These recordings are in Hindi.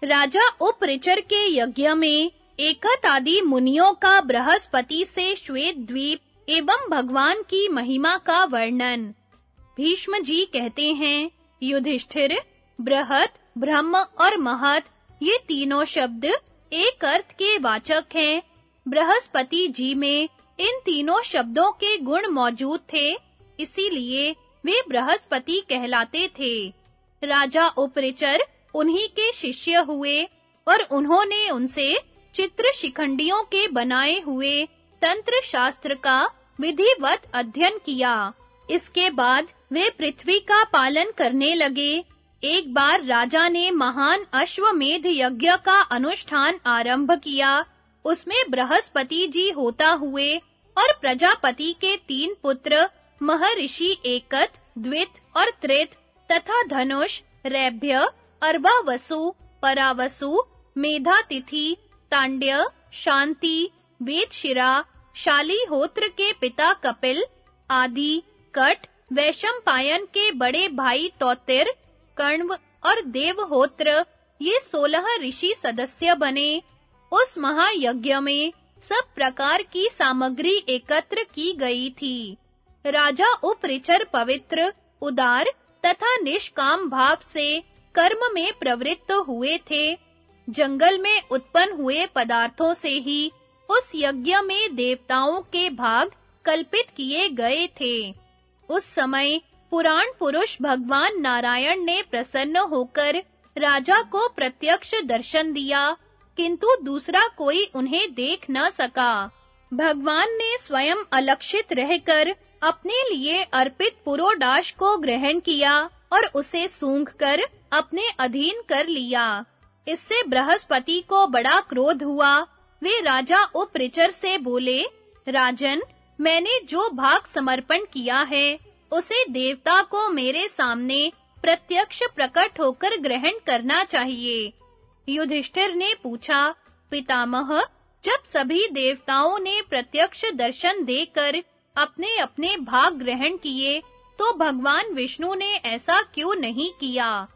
राजा उपरिचर के यज्ञ में एकत आदि मुनियों का बृहस्पति से श्वेत द्वीप एवं भगवान की महिमा का वर्णन। भीष्म जी कहते हैं, युधिष्ठिर, बृहत, ब्रह्म और महत ये तीनों शब्द एक अर्थ के वाचक हैं। बृहस्पति जी में इन तीनों शब्दों के गुण मौजूद थे, इसीलिए वे बृहस्पति कहलाते थे। राजा उपरिचर उन्हीं के शिष्य हुए और उन्होंने उनसे चित्र शिखंडियों के बनाए हुए तंत्र शास्त्र का विधिवत अध्ययन किया। इसके बाद वे पृथ्वी का पालन करने लगे। एक बार राजा ने महान अश्वमेध यज्ञ का अनुष्ठान आरंभ किया। उसमें बृहस्पति जी होता हुए और प्रजापति के 3 पुत्र महर्षि एकत, द्वित और त्रित तथा धनुष, रैभ्य, अर्वावसु, परावसु, मेधातिथि, तांड्य, शांति, वेदशिरा, शालीहोत्र के पिता कपिल आदि, कट, वैशंपायन के बड़े भाई तौतिर, कण्व और देवहोत्र ये 16 ऋषि सदस्य बने। उस महायज्ञ में सब प्रकार की सामग्री एकत्र की गई थी। राजा उपरिचर पवित्र, उदार तथा निष्काम भाव से कर्म में प्रवृत्त हुए थे। जंगल में उत्पन्न हुए पदार्थों से ही उस यज्ञ में देवताओं के भाग कल्पित किए गए थे। उस समय पुराण पुरुष भगवान नारायण ने प्रसन्न होकर राजा को प्रत्यक्ष दर्शन दिया, किंतु दूसरा कोई उन्हें देख न सका। भगवान ने स्वयं अलक्षित रहकर अपने लिए अर्पित पुरोडाश को ग्रहण किया और उसे सूंघकर अपने अधीन कर लिया। इससे बृहस्पति को बड़ा क्रोध हुआ। वे राजा उपरिचर से बोले, राजन, मैंने जो भाग समर्पण किया है, उसे देवता को मेरे सामने प्रत्यक्ष प्रकट होकर ग्रहण करना चाहिए। युधिष्ठिर ने पूछा, पितामह, जब सभी देवताओं ने प्रत्यक्ष दर्शन देकर अपने-अपने भाग ग्रहण किए, तो भगवान विष्णु ने ऐसा क्यों नहीं किया?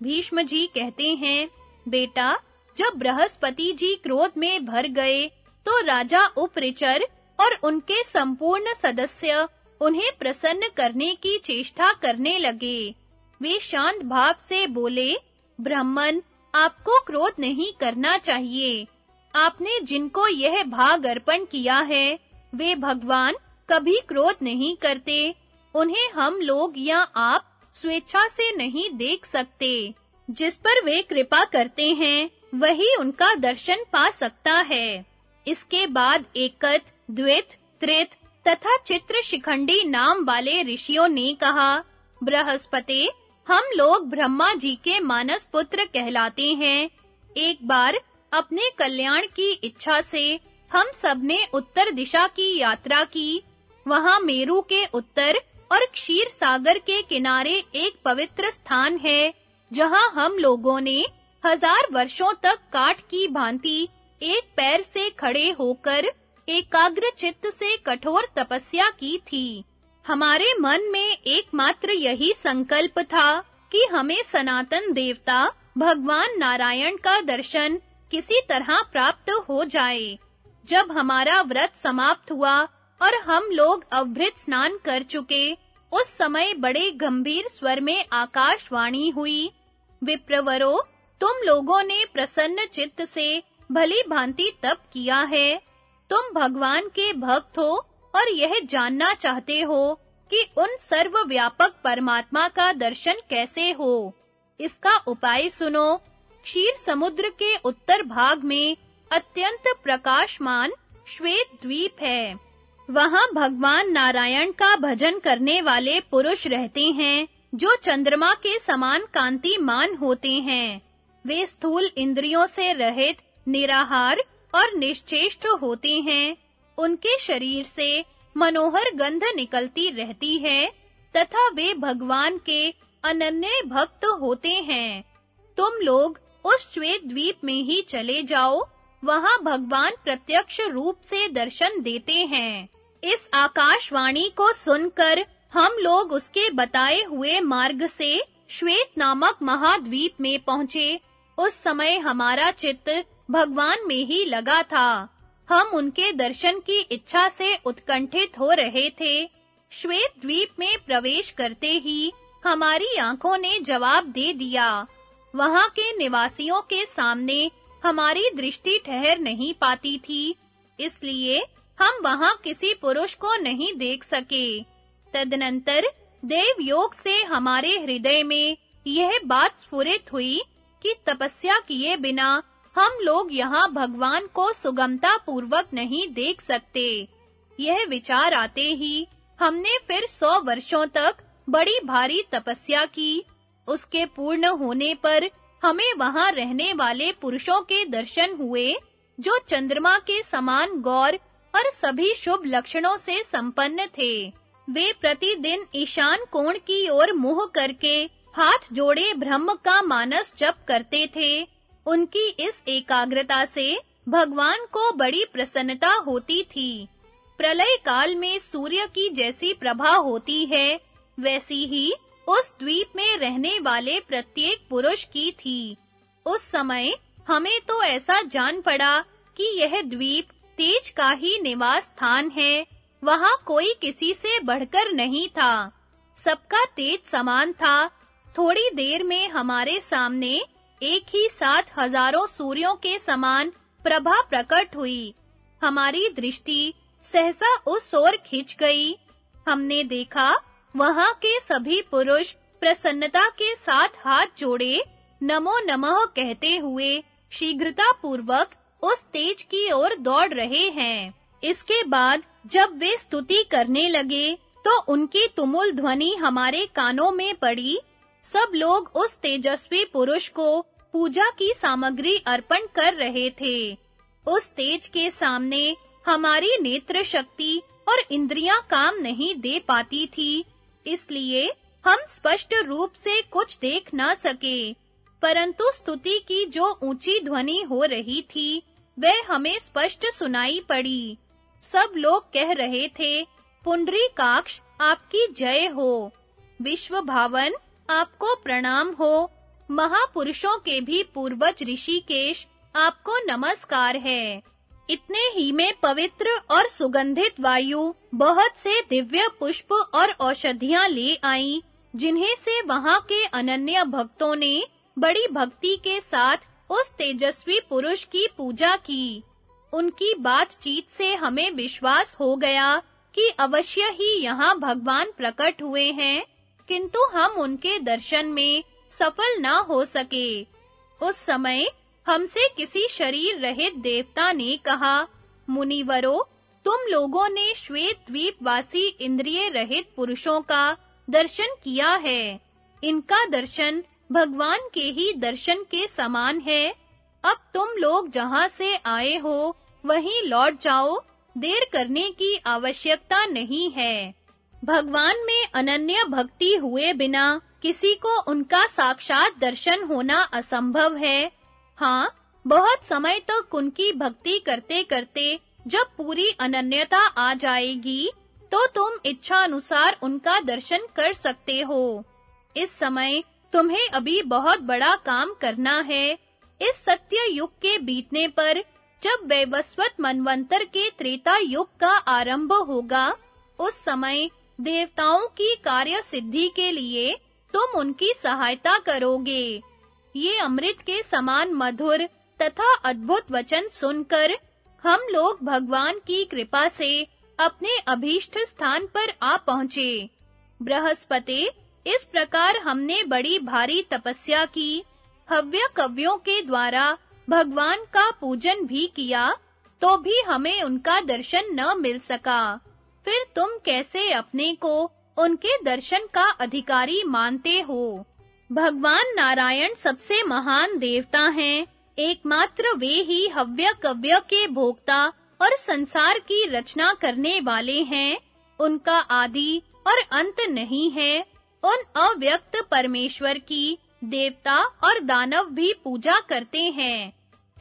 भीष्म जी कहते हैं, बेटा, जब बृहस्पति जी क्रोध में भर गए, तो राजा उपरिचर और उनके संपूर्ण सदस्य उन्हें प्रसन्न करने की चेष्टा करने लगे। वे शांत भाव से बोले, ब्राह्मण, आपको क्रोध नहीं करना चाहिए। आपने जिनको यह भाग अर्पण किया है, वे भगवान कभी क्रोध नहीं करते। उन्हें हम लोग या आप स्वेच्छा से नहीं देख सकते। जिस पर वे कृपा करते हैं, वही उनका दर्शन पा सकता है। इसके बाद एकत, द्वित, त्रित तथा चित्र शिखंडी नाम वाले ऋषियों ने कहा, बृहस्पति, हम लोग ब्रह्मा जी के मानस पुत्र कहलाते हैं। एक बार अपने कल्याण की इच्छा से हम सबने उत्तर दिशा की यात्रा की। वहां मेरु के उत्तर और क्षीर सागर के किनारे एक पवित्र स्थान है, जहां हम लोगों ने 1000 वर्षों तक काठ की भांति एक पैर से खड़े होकर एकाग्र चित्त से कठोर तपस्या की थी। हमारे मन में एकमात्र यही संकल्प था कि हमें सनातन देवता भगवान नारायण का दर्शन किसी तरह प्राप्त हो जाए। जब हमारा व्रत समाप्त हुआ और हम लोग अभृत स्नान कर चुके, उस समय बड़े गंभीर स्वर में आकाशवाणी हुई, विप्रवरो, तुम लोगों ने प्रसन्न चित्त से भली भांति तप किया है। तुम भगवान के भक्त हो और यह जानना चाहते हो कि उन सर्वव्यापक परमात्मा का दर्शन कैसे हो। इसका उपाय सुनो। क्षीर समुद्र के उत्तर भाग में अत्यंत प्रकाशमान श्वेत द्वीप है। वहां भगवान नारायण का भजन करने वाले पुरुष रहते हैं, जो चंद्रमा के समान कांतिमान होते हैं। वे स्थूल इंद्रियों से रहित, निराहार और निश्चेष्ट होते हैं। उनके शरीर से मनोहर गंध निकलती रहती है तथा वे भगवान के अनन्य भक्त होते हैं। तुम लोग उस श्वेत द्वीप में ही चले जाओ, वहां भगवान प्रत्यक्ष रूप से दर्शन देते हैं। इस आकाशवाणी को सुनकर हम लोग उसके बताए हुए मार्ग से श्वेत नामक महाद्वीप में पहुंचे उस समय हमारा चित्त भगवान में ही लगा था। हम उनके दर्शन की इच्छा से उत्कंठित हो रहे थे। श्वेत द्वीप में प्रवेश करते ही हमारी आंखों ने जवाब दे दिया। वहां के निवासियों के सामने हमारी दृष्टि ठहर नहीं पाती थी, इसलिए हम वहां किसी पुरुष को नहीं देख सके। तदनंतर देव योग से हमारे हृदय में यह बात स्फुरित हुई कि तपस्या किए बिना हम लोग यहाँ भगवान को सुगमता पूर्वक नहीं देख सकते। यह विचार आते ही हमने फिर 100 वर्षों तक बड़ी भारी तपस्या की। उसके पूर्ण होने पर हमें वहां रहने वाले पुरुषों के दर्शन हुए, जो चंद्रमा के समान गौर और सभी शुभ लक्षणों से संपन्न थे। वे प्रतिदिन ईशान कोण की ओर मुंह करके हाथ जोड़े ब्रह्म का मानस जप करते थे। उनकी इस एकाग्रता से भगवान को बड़ी प्रसन्नता होती थी। प्रलय काल में सूर्य की जैसी प्रभा होती है, वैसी ही उस द्वीप में रहने वाले प्रत्येक पुरुष की थी। उस समय हमें तो ऐसा जान पड़ा कि यह द्वीप तेज का ही निवास स्थान है। वहां कोई किसी से बढ़कर नहीं था, सबका तेज समान था। थोड़ी देर में हमारे सामने एक ही साथ हजारों सूर्यों के समान प्रभा प्रकट हुई। हमारी दृष्टि सहसा उस ओर खिंच गई। हमने देखा वहां के सभी पुरुष प्रसन्नता के साथ हाथ जोड़े नमो नमः कहते हुए शीघ्रता पूर्वक उस तेज की ओर दौड़ रहे हैं। इसके बाद जब वे स्तुति करने लगे तो उनकी तुमुल ध्वनि हमारे कानों में पड़ी। सब लोग उस तेजस्वी पुरुष को पूजा की सामग्री अर्पण कर रहे थे। उस तेज के सामने हमारी नेत्र शक्ति और इंद्रियां काम नहीं दे पाती थी, इसलिए हम स्पष्ट रूप से कुछ देख न सके। परंतु स्तुति की जो ऊंची ध्वनि हो रही थी, वह हमें स्पष्ट सुनाई पड़ी। सब लोग कह रहे थे, पुंडरीकाक्ष आपकी जय हो, विश्व भावन आपको प्रणाम हो, महापुरुषों के भी पूर्वज ऋषिकेश आपको नमस्कार है। इतने ही में पवित्र और सुगंधित वायु बहुत से दिव्य पुष्प और औषधियां ले आईं, जिन्हें से वहां के अनन्य भक्तों ने बड़ी भक्ति के साथ उस तेजस्वी पुरुष की पूजा की। उनकी बातचीत से हमें विश्वास हो गया कि अवश्य ही यहाँ भगवान प्रकट हुए हैं, किंतु हम उनके दर्शन में सफल न हो सके। उस समय हमसे किसी शरीर रहित देवता ने कहा, मुनिवरों, तुम लोगों ने श्वेत द्वीप वासी इंद्रिय रहित पुरुषों का दर्शन किया है। इनका दर्शन भगवान के ही दर्शन के समान है। अब तुम लोग जहां से आए हो वहीं लौट जाओ, देर करने की आवश्यकता नहीं है। भगवान में अनन्य भक्ति हुए बिना किसी को उनका साक्षात दर्शन होना असंभव है। हाँ, बहुत समय तक उनकी भक्ति करते-करते जब पूरी अनन्यता आ जाएगी, तो तुम इच्छा अनुसार उनका दर्शन कर सकते हो। इस समय तुम्हें अभी बहुत बड़ा काम करना है। इस सत्य युग के बीतने पर जब वैवस्वत मनवंतर के त्रेता युग का आरंभ होगा, उस समय देवताओं की कार्य सिद्धि के लिए तुम उनकी सहायता करोगे। ये अमृत के समान मधुर तथा अद्भुत वचन सुनकर हम लोग भगवान की कृपा से अपने अभीष्ट स्थान पर आ पहुँचे। बृहस्पति, इस प्रकार हमने बड़ी भारी तपस्या की, हव्य कव्यों के द्वारा भगवान का पूजन भी किया, तो भी हमें उनका दर्शन न मिल सका। फिर तुम कैसे अपने को उनके दर्शन का अधिकारी मानते हो? भगवान नारायण सबसे महान देवता हैं। एकमात्र वे ही हव्य कव्य के भोक्ता और संसार की रचना करने वाले हैं। उनका आदि और अंत नहीं है। उन अव्यक्त परमेश्वर की देवता और दानव भी पूजा करते हैं।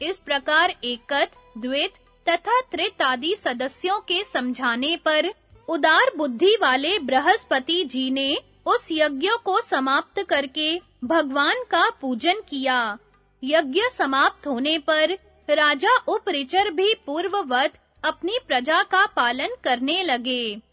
इस प्रकार एकत, द्वित तथा त्रित आदि सदस्यों के समझाने पर उदार बुद्धि वाले बृहस्पति जी ने उस यज्ञ को समाप्त करके भगवान का पूजन किया। यज्ञ समाप्त होने पर राजा उपरिचर भी पूर्ववत अपनी प्रजा का पालन करने लगे।